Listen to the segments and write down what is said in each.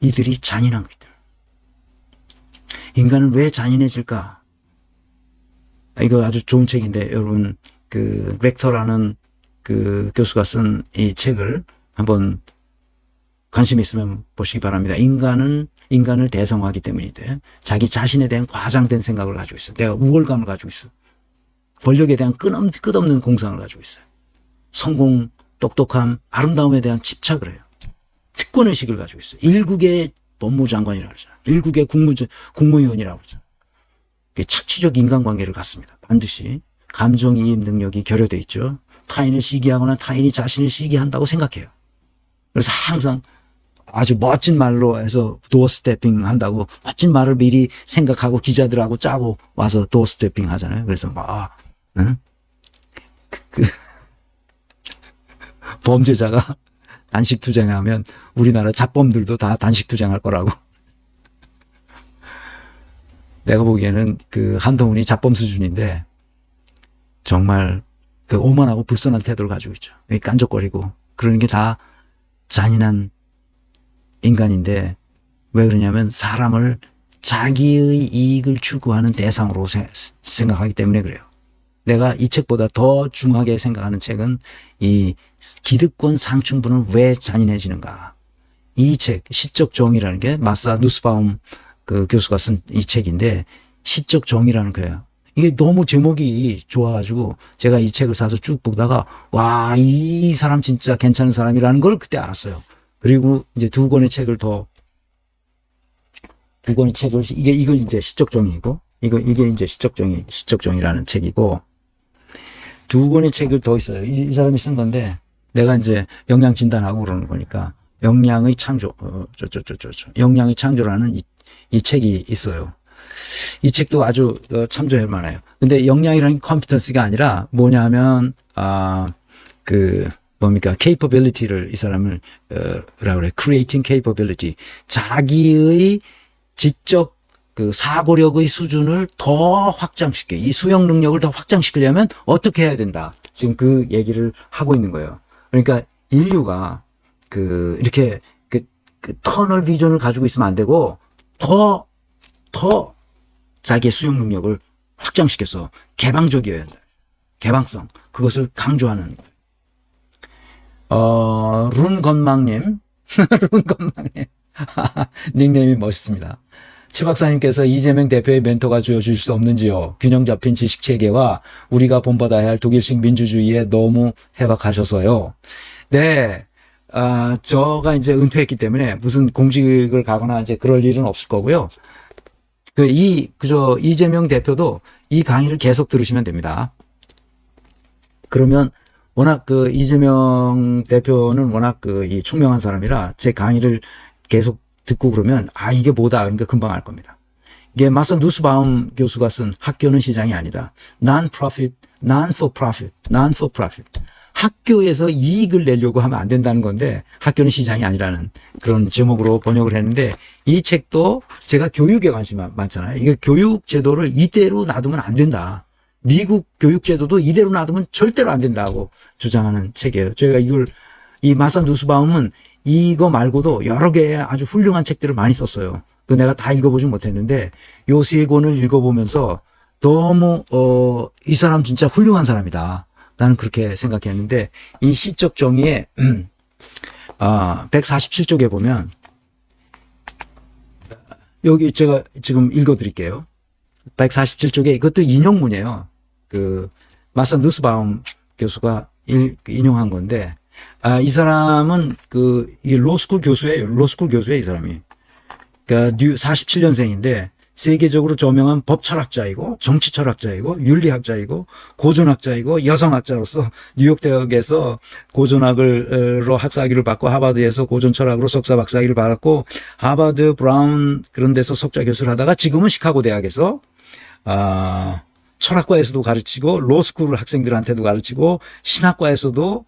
이들이 잔인한 것들. 인간은 왜 잔인해질까? 이거 아주 좋은 책인데 여러분 그 렉터라는 그 교수가 쓴 이 책을 한번 관심 있으면 보시기 바랍니다. 인간을 대성화하기 때문인데 자기 자신에 대한 과장된 생각을 가지고 있어. 내가 우월감을 가지고 있어. 권력에 대한 끝없는 공상을 가지고 있어요. 성공, 똑똑함, 아름다움에 대한 집착을 해요. 특권의식을 가지고 있어요. 일국의 법무장관이라고 그러잖아요. 일국의 국무위원이라고 그러잖아요. 착취적 인간관계를 갖습니다. 반드시 감정이입 능력이 결여되어 있죠. 타인을 시기하거나 타인이 자신을 시기한다고 생각해요. 그래서 항상 아주 멋진 말로 해서 도어 스태핑 한다고 멋진 말을 미리 생각하고 기자들하고 짜고 와서 도어 스태핑 하잖아요. 그래서 막 응? 범죄자가 단식 투쟁하면 우리나라 잡범들도 다 단식 투쟁할 거라고. 내가 보기에는 그 한동훈이 잡범 수준인데 정말 그 오만하고 불선한 태도를 가지고 있죠. 깐족거리고 그러는 게 다 잔인한 인간인데 왜 그러냐면 사람을 자기의 이익을 추구하는 대상으로 생각하기 때문에 그래요. 내가 이 책보다 더 중하게 생각하는 책은 이 기득권 상층부는 왜 잔인해지는가. 이 책 시적 정의라는 게 마사 누스바움 그 교수가 쓴 이 책인데 시적 정의라는 거예요. 이게 너무 제목이 좋아가지고 제가 이 책을 사서 쭉 보다가 와, 이 사람 진짜 괜찮은 사람이라는 걸 그때 알았어요. 그리고 이제 두 권의 책을 이건 이제 시적 정의이고 이게 이제 시적 정의라는 책이고 두 권의 책을 더 있어요. 이 사람이 쓴 건데 내가 이제 영양 진단하고 그러는 거니까 영양의 창조라는 이 책이 있어요. 이 책도 아주 참조할 만해요. 근데 역량이라는 컴피턴스가 아니라 뭐냐면 capability를 이 사람을 라고 그래. creating capability. 자기의 지적 그 사고력의 수준을 더 확장시켜. 이 수용 능력을 더 확장시키려면 어떻게 해야 된다. 지금 그 얘기를 하고 있는 거예요. 그러니까 인류가 이렇게 그 터널 비전을 가지고 있으면 안 되고 더 자기의 수용 능력을 확장시켜서 개방적이어야 한다. 개방성. 그것을 강조하는 거예요. 룬건망님. 룬건망님. 닉네임이 멋있습니다. 최 박사님께서 이재명 대표의 멘토가 되어줄 수 없는지요? 균형 잡힌 지식 체계와 우리가 본받아야 할 독일식 민주주의에 너무 해박하셔서요. 네. 저가 이제 은퇴했기 때문에 무슨 공직을 가거나 이제 그럴 일은 없을 거고요. 이재명 대표도 이 강의를 계속 들으시면 됩니다. 그러면 워낙 이재명 대표는 워낙 이 총명한 사람이라 제 강의를 계속 듣고 그러면 이게 뭐다 그러니까 금방 알 겁니다. 이게 마사 누스바움 교수가 쓴 학교는 시장이 아니다. Non-profit, non-for-profit, non-for-profit. 학교에서 이익을 내려고 하면 안 된다는 건데 학교는 시장이 아니라는 그런 제목으로 번역을 했는데 이 책도 제가 교육에 관심이 많잖아요. 이게 교육 제도를 이대로 놔두면 안 된다. 미국 교육 제도도 이대로 놔두면 절대로 안 된다고 주장하는 책이에요. 저희가 이 마사 누스바움은 이거 말고도 여러 개의 아주 훌륭한 책들을 많이 썼어요. 내가 다 읽어보진 못했는데 요 세 권을 읽어보면서 너무 이 사람 진짜 훌륭한 사람이다. 나는 그렇게 생각했는데 이 시적 정의에 147쪽에 보면 여기 제가 지금 읽어드릴게요. 147쪽에 이것도 인용문이에요. 마사 누스바움 교수가 인용한 건데 이 사람은 이 로스쿨 교수예요. 이 사람이. 그러니까 47년생인데 세계적으로 저명한 법 철학자이고 정치 철학자이고 윤리학자이고 고전학자이고 여성학자로서 뉴욕 대학에서 고전학으로 학사학위를 받고 하버드에서 고전 철학으로 석사 박사학위를 받았고 하버드 브라운 그런 데서 석좌 교수를 하다가 지금은 시카고 대학에서 철학과에서도 가르치고 로스쿨 학생들한테도 가르치고 신학과에서도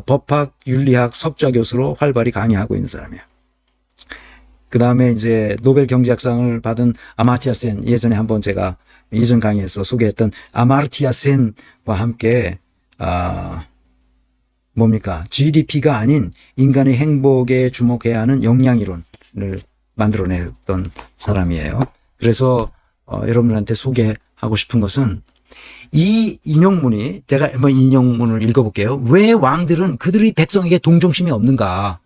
법학, 윤리학 석좌 교수로 활발히 강의하고 있는 사람이에요. 그 다음에 이제 노벨 경제학상을 받은 아마티아 센, 예전에 한번 제가 이전 강의에서 소개했던 아마르티아 센과 함께, GDP가 아닌 인간의 행복에 주목해야 하는 역량이론을 만들어냈던 사람이에요. 그래서 여러분들한테 소개하고 싶은 것은 이 인용문이, 제가 한번 인용문을 읽어볼게요. 왜 왕들은 그들의 백성에게 동정심이 없는가?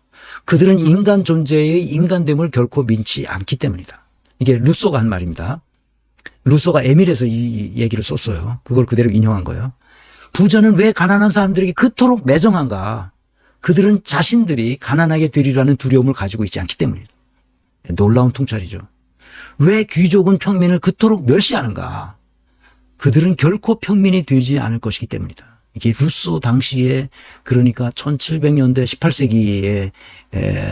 그들은 인간 존재의 인간됨을 결코 믿지 않기 때문이다. 이게 루소가 한 말입니다. 루소가 에밀에서 이 얘기를 썼어요. 그걸 그대로 인용한 거예요. 부자는 왜 가난한 사람들에게 그토록 매정한가? 그들은 자신들이 가난하게 되리라는 두려움을 가지고 있지 않기 때문이다. 놀라운 통찰이죠. 왜 귀족은 평민을 그토록 멸시하는가? 그들은 결코 평민이 되지 않을 것이기 때문이다. 이게 루소 당시에, 그러니까 1700년대 18세기에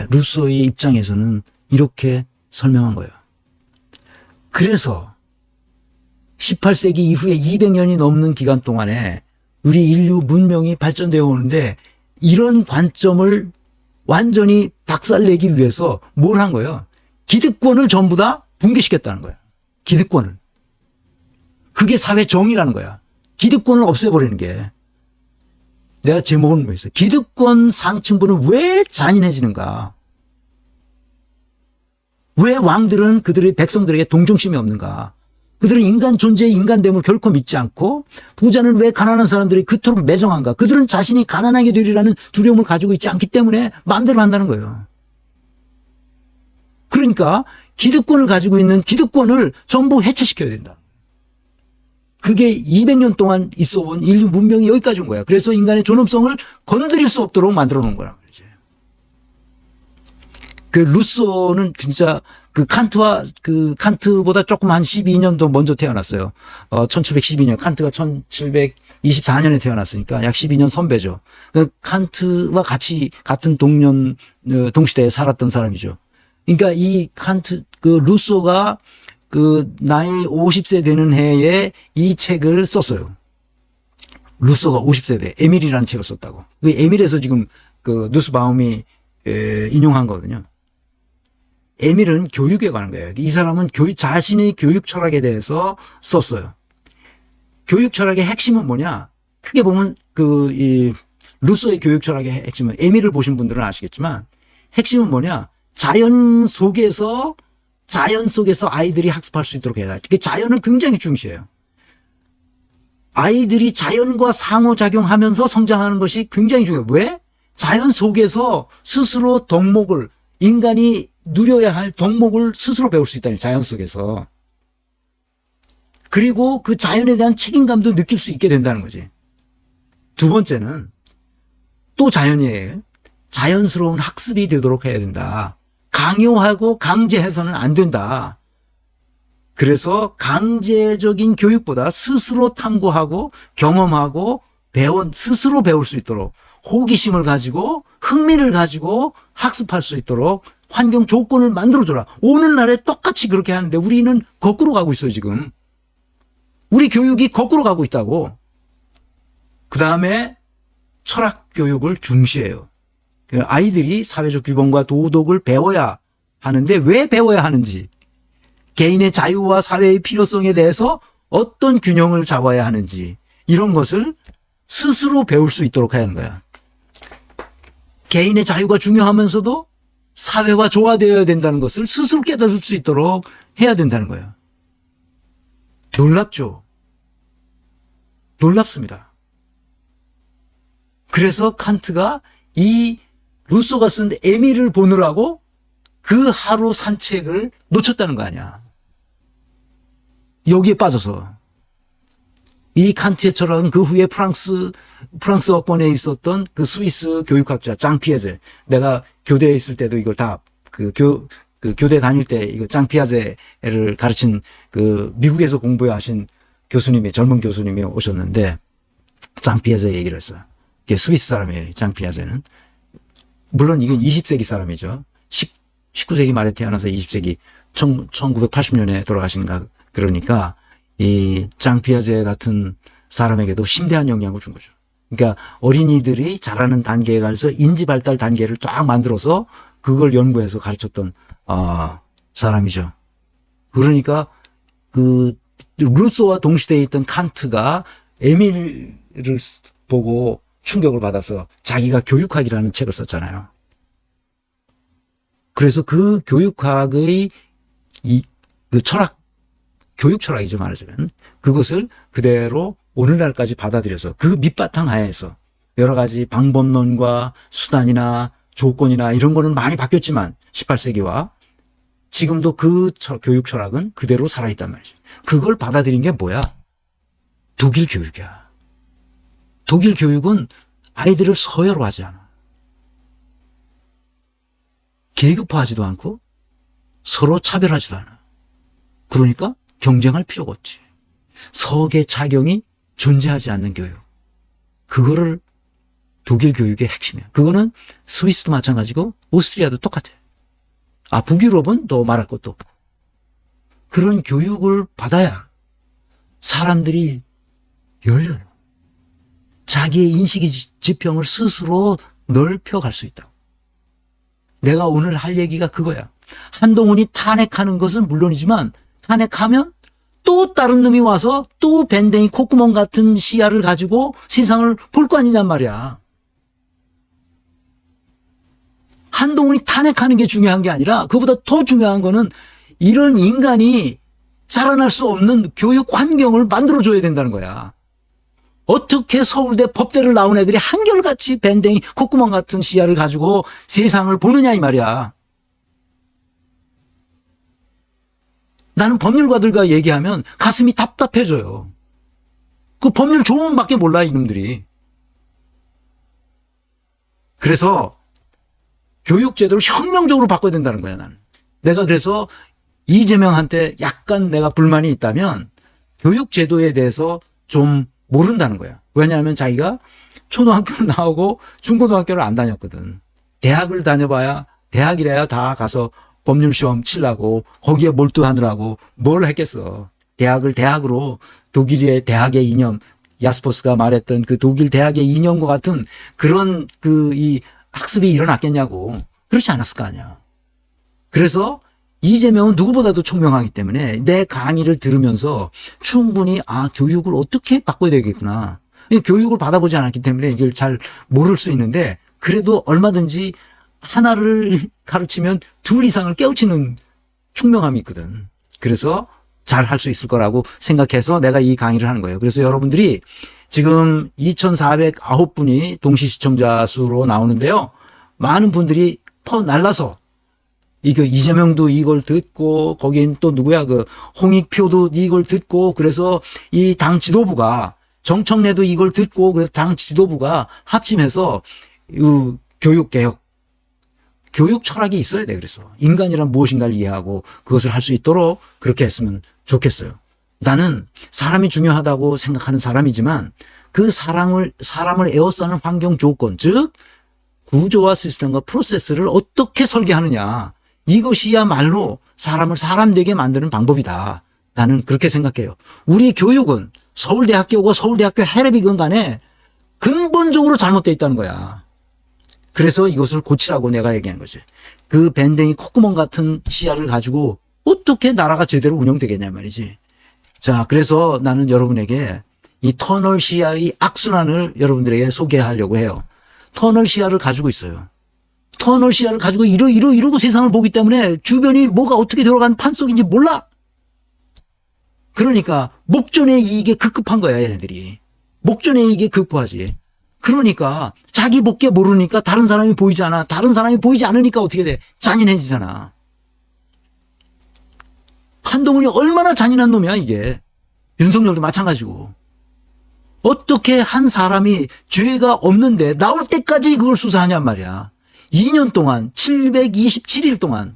루소의 입장에서는 이렇게 설명한 거예요. 그래서 18세기 이후에 200년이 넘는 기간 동안에 우리 인류 문명이 발전되어 오는데 이런 관점을 완전히 박살내기 위해서 뭘 한 거예요? 기득권을 전부 다 붕괴시켰다는 거예요. 기득권을. 그게 사회 정의라는 거야. 기득권을 없애버리는 게. 내가 제목은 뭐였어요? 기득권 상층부는 왜 잔인해지는가? 왜 왕들은 그들의 백성들에게 동정심이 없는가? 그들은 인간 존재의 인간됨을 결코 믿지 않고, 부자는 왜 가난한 사람들이 그토록 매정한가? 그들은 자신이 가난하게 되리라는 두려움을 가지고 있지 않기 때문에 마음대로 한다는 거예요. 그러니까 기득권을 가지고 있는 기득권을 전부 해체시켜야 된다. 그게 200년 동안 있어온 인류 문명이 여기까지 온 거야. 그래서 인간의 존엄성을 건드릴 수 없도록 만들어 놓은 거란 말이지. 그 루소는 진짜 그 칸트보다 조금 한 12년 더 먼저 태어났어요. 1712년, 칸트가 1724년에 태어났으니까 약 12년 선배죠. 그 칸트와 같은 동시대에 살았던 사람이죠. 그러니까 이 루소가 그 나이 50세 되는 해에 이 책을 썼어요. 루소가 50세 돼. 에밀이라는 책을 썼다고. 그 에밀에서 지금 그 누스바움이 인용한 거거든요. 에밀은 교육에 관한 거예요. 이 사람은 자신의 교육 철학에 대해서 썼어요. 교육 철학의 핵심은 뭐냐? 크게 보면 이 루소의 교육 철학의 핵심은, 에밀을 보신 분들은 아시겠지만 핵심은 뭐냐? 자연 속에서 아이들이 학습할 수 있도록 해야 돼. 그 자연은 굉장히 중시해요. 아이들이 자연과 상호작용하면서 성장하는 것이 굉장히 중요해요. 왜? 자연 속에서 스스로 인간이 누려야 할 덕목을 스스로 배울 수 있다니, 자연 속에서. 그리고 그 자연에 대한 책임감도 느낄 수 있게 된다는 거지. 두 번째는 또 자연이에요. 자연스러운 학습이 되도록 해야 된다. 강요하고 강제해서는 안 된다. 그래서 강제적인 교육보다 스스로 탐구하고 경험하고 스스로 배울 수 있도록 호기심을 가지고 흥미를 가지고 학습할 수 있도록 환경 조건을 만들어줘라. 오늘날에 똑같이 그렇게 하는데 우리는 거꾸로 가고 있어요, 지금. 우리 교육이 거꾸로 가고 있다고. 그 다음에 철학 교육을 중시해요. 아이들이 사회적 규범과 도덕을 배워야 하는데 왜 배워야 하는지, 개인의 자유와 사회의 필요성에 대해서 어떤 균형을 잡아야 하는지, 이런 것을 스스로 배울 수 있도록 해야 하는 거야. 개인의 자유가 중요하면서도 사회와 조화되어야 된다는 것을 스스로 깨달을 수 있도록 해야 된다는 거예요. 놀랍죠? 놀랍습니다. 그래서 칸트가 이 루소가 쓴 에밀을 보느라고 그 하루 산책을 놓쳤다는 거 아니야. 여기에 빠져서. 이 칸트의 철학은 그 후에 프랑스어권에 있었던 그 스위스 교육학자 장 피아제, 내가 교대에 있을 때도 이걸 다 교대 다닐 때 이거 장 피아제를 가르친 그 미국에서 공부하신 젊은 교수님이 오셨는데 장 피아제 얘기를 했어요. 이게 스위스 사람이에요, 장 피아제는. 물론 이건 20세기 사람이죠. 19세기 말에 태어나서 20세기 1980년에 돌아가신가. 그러니까 이 장 피아제 같은 사람에게도 심대한 영향을 준 거죠. 그러니까 어린이들이 자라는 단계에 가서 인지 발달 단계를 쫙 만들어서 그걸 연구해서 가르쳤던 사람이죠. 그러니까 그 루소와 동시대에 있던 칸트가 에밀을 보고 충격을 받아서 자기가 교육학이라는 책을 썼잖아요. 그래서 그 교육학의 그 철학, 교육 철학이죠, 말하자면. 그것을 그대로 오늘날까지 받아들여서 그 밑바탕 하에서 여러 가지 방법론과 수단이나 조건이나 이런 거는 많이 바뀌었지만 18세기와 지금도 그 교육 철학은 그대로 살아있단 말이죠. 그걸 받아들인 게 뭐야? 독일 교육이야. 독일 교육은 아이들을 서열화하지 않아. 계급화하지도 않고 서로 차별하지도 않아. 그러니까 경쟁할 필요가 없지. 서계차경이 존재하지 않는 교육. 그거를 독일 교육의 핵심이야. 그거는 스위스도 마찬가지고 오스트리아도 똑같아. 북유럽은 더 말할 것도 없고. 그런 교육을 받아야 사람들이 열려요. 자기의 인식의 지평을 스스로 넓혀갈 수 있다고. 내가 오늘 할 얘기가 그거야. 한동훈이 탄핵하는 것은 물론이지만 탄핵하면 또 다른 놈이 와서 또 밴댕이 콧구멍 같은 시야를 가지고 세상을 볼 거 아니냔 말이야. 한동훈이 탄핵하는 게 중요한 게 아니라 그보다 더 중요한 거는 이런 인간이 자라날 수 없는 교육 환경을 만들어줘야 된다는 거야. 어떻게 서울대 법대를 나온 애들이 한결같이 밴댕이 콧구멍 같은 시야를 가지고 세상을 보느냐 이 말이야. 나는 법률가들과 얘기하면 가슴이 답답해져요. 그 법률 조문밖에 몰라 이놈들이. 그래서 교육제도를 혁명적으로 바꿔야 된다는 거야 나는. 내가 그래서 이재명한테 약간 내가 불만이 있다면 교육제도에 대해서 좀 모른다는 거야. 왜냐하면 자기가 초등학교를 나오고 중고등학교를 안 다녔거든. 대학을 다녀봐야 대학이래야 다 가서 법률 시험 치려고 거기에 몰두하느라고 뭘 했겠어. 대학을 대학으로 독일의 대학의 이념, 야스퍼스가 말했던 그 독일 대학의 이념과 같은 그런 이 학습이 일어났겠냐고. 그렇지 않았을 거 아니야. 그래서 이재명은 누구보다도 총명하기 때문에 내 강의를 들으면서 충분히 교육을 어떻게 바꿔야 되겠구나. 교육을 받아보지 않았기 때문에 이걸 잘 모를 수 있는데 그래도 얼마든지 하나를 가르치면 둘 이상을 깨우치는 총명함이 있거든. 그래서 잘 할 수 있을 거라고 생각해서 내가 이 강의를 하는 거예요. 그래서 여러분들이 지금 2,409분이 동시 시청자 수로 나오는데요. 많은 분들이 날라서 이재명도 이걸 듣고 거긴 또 누구야 홍익표도 이걸 듣고 그래서 이 당 지도부가 정청래도 이걸 듣고 그래서 당 지도부가 합심해서 교육개혁 교육 철학이 있어야 돼. 그래서 인간이란 무엇인가를 이해하고 그것을 할 수 있도록 그렇게 했으면 좋겠어요. 나는 사람이 중요하다고 생각하는 사람이지만 그 사람을 에워싸는 환경 조건, 즉 구조와 시스템과 프로세스를 어떻게 설계하느냐, 이것이야말로 사람을 사람 되게 만드는 방법이다. 나는 그렇게 생각해요. 우리 교육은 서울대학교고 서울대학교 해랩이건 간에 근본적으로 잘못되어 있다는 거야. 그래서 이것을 고치라고 내가 얘기한 거지. 그 밴댕이 콧구멍 같은 시야를 가지고 어떻게 나라가 제대로 운영되겠냐 말이지. 자, 그래서 나는 여러분에게 이 터널 시야의 악순환을 여러분들에게 소개하려고 해요. 터널 시야를 가지고 있어요. 터널 시야를 가지고 이러고 세상을 보기 때문에 주변이 뭐가 어떻게 돌아가는 판속인지 몰라. 그러니까 목전의 이익에 급급한 거야, 얘네들이. 목전의 이익에 급급하지. 그러니까 자기 복게 모르니까 다른 사람이 보이지 않아. 다른 사람이 보이지 않으니까 어떻게 돼? 잔인해지잖아. 한동훈이 얼마나 잔인한 놈이야 이게. 윤석열도 마찬가지고. 어떻게 한 사람이 죄가 없는데 나올 때까지 그걸 수사하냔 말이야. 2년 동안 727일 동안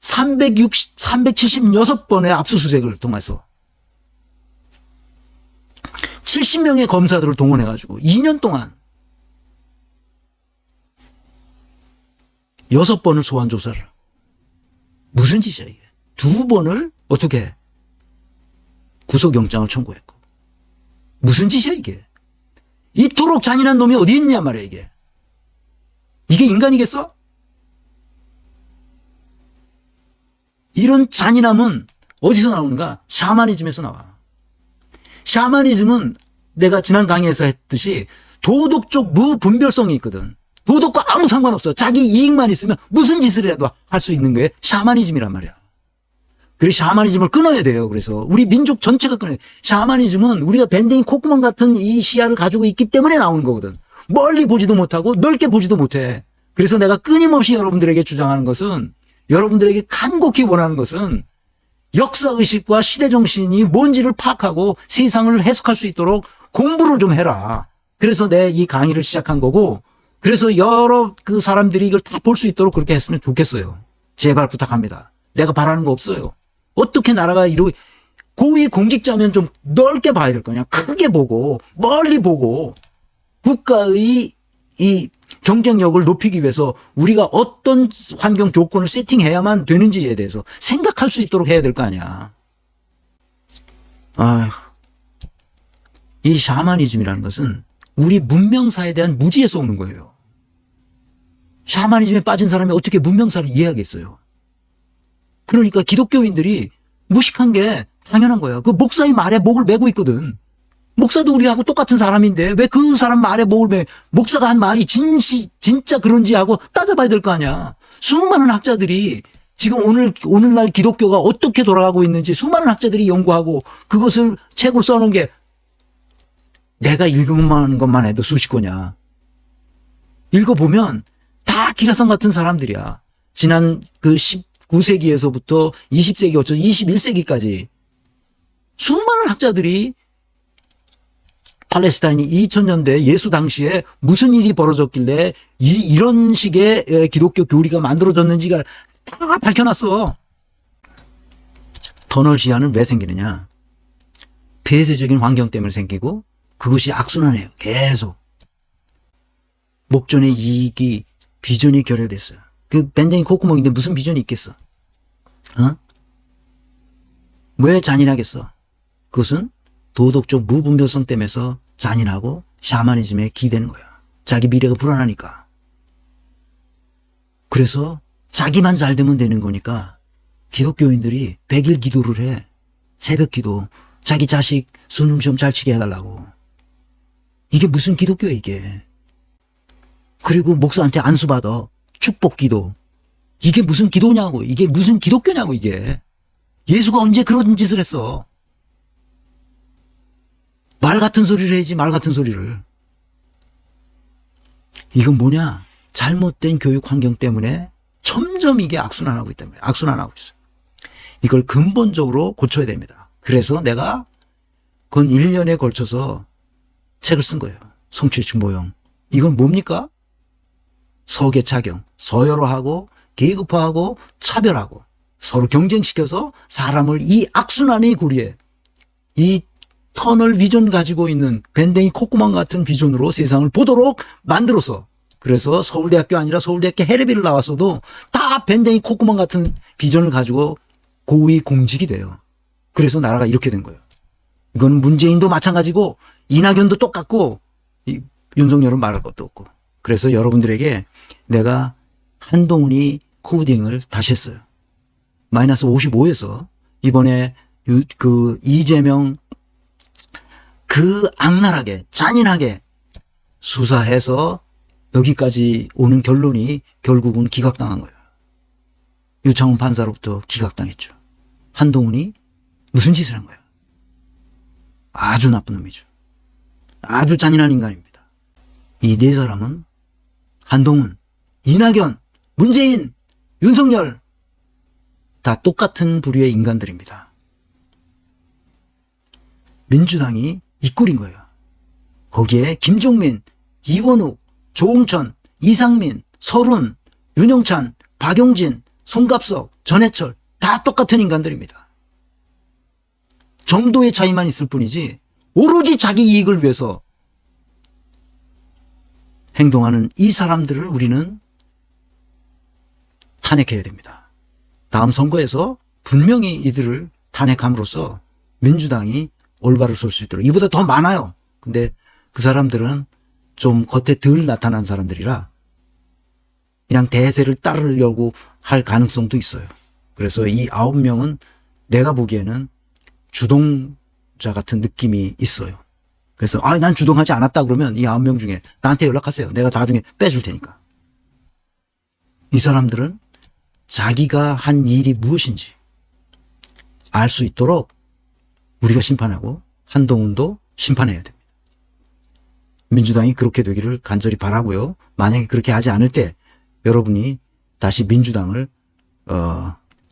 376번의 압수수색을 통해서 70명의 검사들을 동원해가지고 2년 동안 6번을 소환조사를 하고. 무슨 짓이야 이게. 2번을 어떻게 구속영장을 청구했고. 무슨 짓이야 이게. 이토록 잔인한 놈이 어디 있냐 말이야 이게. 이게 인간이겠어? 이런 잔인함은 어디서 나오는가? 샤머니즘에서 나와. 샤머니즘은 내가 지난 강의에서 했듯이 도덕적 무분별성이 있거든. 도덕과 아무 상관없어. 자기 이익만 있으면 무슨 짓을 해도 할 수 있는 게 샤머니즘이란 말이야. 그래서 샤머니즘을 끊어야 돼요. 그래서 우리 민족 전체가 끊어야 돼. 샤머니즘은 우리가 밴댕이 콧구멍 같은 이 시야를 가지고 있기 때문에 나오는 거거든. 멀리 보지도 못하고 넓게 보지도 못해. 그래서 내가 끊임없이 여러분들에게 주장하는 것은, 여러분들에게 간곡히 원하는 것은 역사의식과 시대정신이 뭔지를 파악하고 세상을 해석할 수 있도록 공부를 좀 해라. 그래서 내 이 강의를 시작한 거고, 그래서 여러 그 사람들이 이걸 다 볼 수 있도록 그렇게 했으면 좋겠어요. 제발 부탁합니다. 내가 바라는 거 없어요. 어떻게 나라가 이렇게, 고위 공직자면 좀 넓게 봐야 될 거냐. 크게 보고 멀리 보고 국가의 이 경쟁력을 높이기 위해서 우리가 어떤 환경 조건을 세팅해야만 되는지에 대해서 생각할 수 있도록 해야 될 거 아니야. 이 샤머니즘이라는 것은 우리 문명사에 대한 무지에서 오는 거예요. 샤머니즘에 빠진 사람이 어떻게 문명사를 이해하겠어요. 그러니까 기독교인들이 무식한 게 당연한 거야. 그 목사의 말에 목을 매고 있거든. 목사도 우리하고 똑같은 사람인데 왜 그 사람 말에 목을 매, 목사가 한 말이 진짜 그런지 하고 따져봐야 될 거 아니야. 수많은 학자들이 지금 오늘날 기독교가 어떻게 돌아가고 있는지 수많은 학자들이 연구하고 그것을 책으로 써놓은 게 내가 읽은 것만 해도 수십 권이야. 읽어보면 다 기라성 같은 사람들이야. 지난 그 19세기에서부터 20세기, 21세기까지 수많은 학자들이 팔레스타인이 2000년대 예수 당시에 무슨 일이 벌어졌길래 이런 식의 기독교 교리가 만들어졌는지가 다 밝혀놨어. 터널 시야는 왜 생기느냐. 폐쇄적인 환경 때문에 생기고 그것이 악순환이에요. 계속. 목전의 이익이 비전이 결여됐어요. 그 밴댕이 콧구멍인데 무슨 비전이 있겠어? 왜 잔인하겠어? 그것은 도덕적 무분별성 때문에서 잔인하고 샤머니즘에 기대는 거야. 자기 미래가 불안하니까. 그래서 자기만 잘 되면 되는 거니까 기독교인들이 100일 기도를 해. 새벽 기도. 자기 자식 수능 시험 잘 치게 해달라고. 이게 무슨 기독교야 이게. 그리고 목사한테 안수받아. 축복 기도. 이게 무슨 기도냐고. 이게 무슨 기독교냐고 이게. 예수가 언제 그런 짓을 했어. 말 같은 소리를 해야지 말 같은 소리를. 이건 뭐냐. 잘못된 교육 환경 때문에 점점 이게 악순환하고 있기 때문에 악순환하고 있어요. 이걸 근본적으로 고쳐야 됩니다. 그래서 내가 건 1년에 걸쳐서 책을 쓴 거예요. 성취주의 모형. 이건 뭡니까? 서계차경, 서열화하고 계급화하고 차별하고 서로 경쟁시켜서 사람을 이 악순환의 고리에 이 터널 비전 가지고 있는 밴댕이 콧구멍 같은 비전으로 세상을 보도록 만들어서, 그래서 서울대학교 아니라 서울대학교 해례비를 나왔어도 다 밴댕이 콧구멍 같은 비전을 가지고 고위 공직이 돼요. 그래서 나라가 이렇게 된 거예요. 이건 문재인도 마찬가지고 이낙연도 똑같고 윤석열은 말할 것도 없고. 그래서 여러분들에게 내가 한동훈이 코딩을 다시 했어요. 마이너스 55에서 이번에 그 이재명 그 악랄하게 잔인하게 수사해서 여기까지 오는 결론이 결국은 기각당한 거예요. 유창훈 판사로부터 기각당했죠. 한동훈이 무슨 짓을 한 거예요? 아주 나쁜 놈이죠. 아주 잔인한 인간입니다. 이 네 사람은 한동훈, 이낙연, 문재인, 윤석열 다 똑같은 부류의 인간들입니다. 민주당이 이 꼴인 거예요. 거기에 김종민, 이원욱, 조홍천, 이상민, 설훈, 윤영찬, 박용진, 송갑석, 전해철 다 똑같은 인간들입니다. 정도의 차이만 있을 뿐이지 오로지 자기 이익을 위해서 행동하는 이 사람들을 우리는 탄핵해야 됩니다. 다음 선거에서 분명히 이들을 탄핵함으로써 민주당이 올바를 설 수 있도록. 이보다 더 많아요. 근데 그 사람들은 좀 겉에 덜 나타난 사람들이라 그냥 대세를 따르려고 할 가능성도 있어요. 그래서 이 9명은 내가 보기에는 주동자 같은 느낌이 있어요. 그래서 난 주동하지 않았다 그러면 이 9명 중에 나한테 연락하세요. 내가 나중에 빼줄 테니까. 이 사람들은 자기가 한 일이 무엇인지 알 수 있도록 우리가 심판하고 한동훈도 심판해야 됩니다. 민주당이 그렇게 되기를 간절히 바라고요. 만약에 그렇게 하지 않을 때 여러분이 다시 민주당을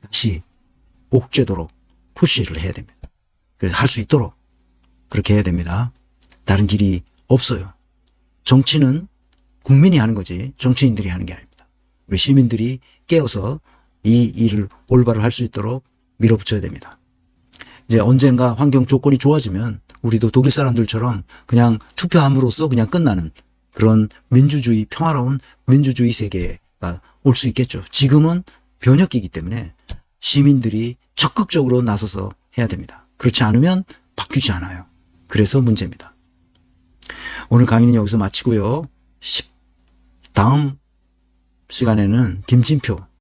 다시 옥죄도록 푸시를 해야 됩니다. 그래서 할 수 있도록 그렇게 해야 됩니다. 다른 길이 없어요. 정치는 국민이 하는 거지 정치인들이 하는 게 아닙니다. 우리 시민들이 깨어서 이 일을 올바로 할 수 있도록 밀어붙여야 됩니다. 이제 언젠가 환경 조건이 좋아지면 우리도 독일 사람들처럼 그냥 투표함으로써 그냥 끝나는 그런 민주주의, 평화로운 민주주의 세계가 올 수 있겠죠. 지금은 변혁기이기 때문에 시민들이 적극적으로 나서서 해야 됩니다. 그렇지 않으면 바뀌지 않아요. 그래서 문제입니다. 오늘 강의는 여기서 마치고요. 다음 시간에는 김진표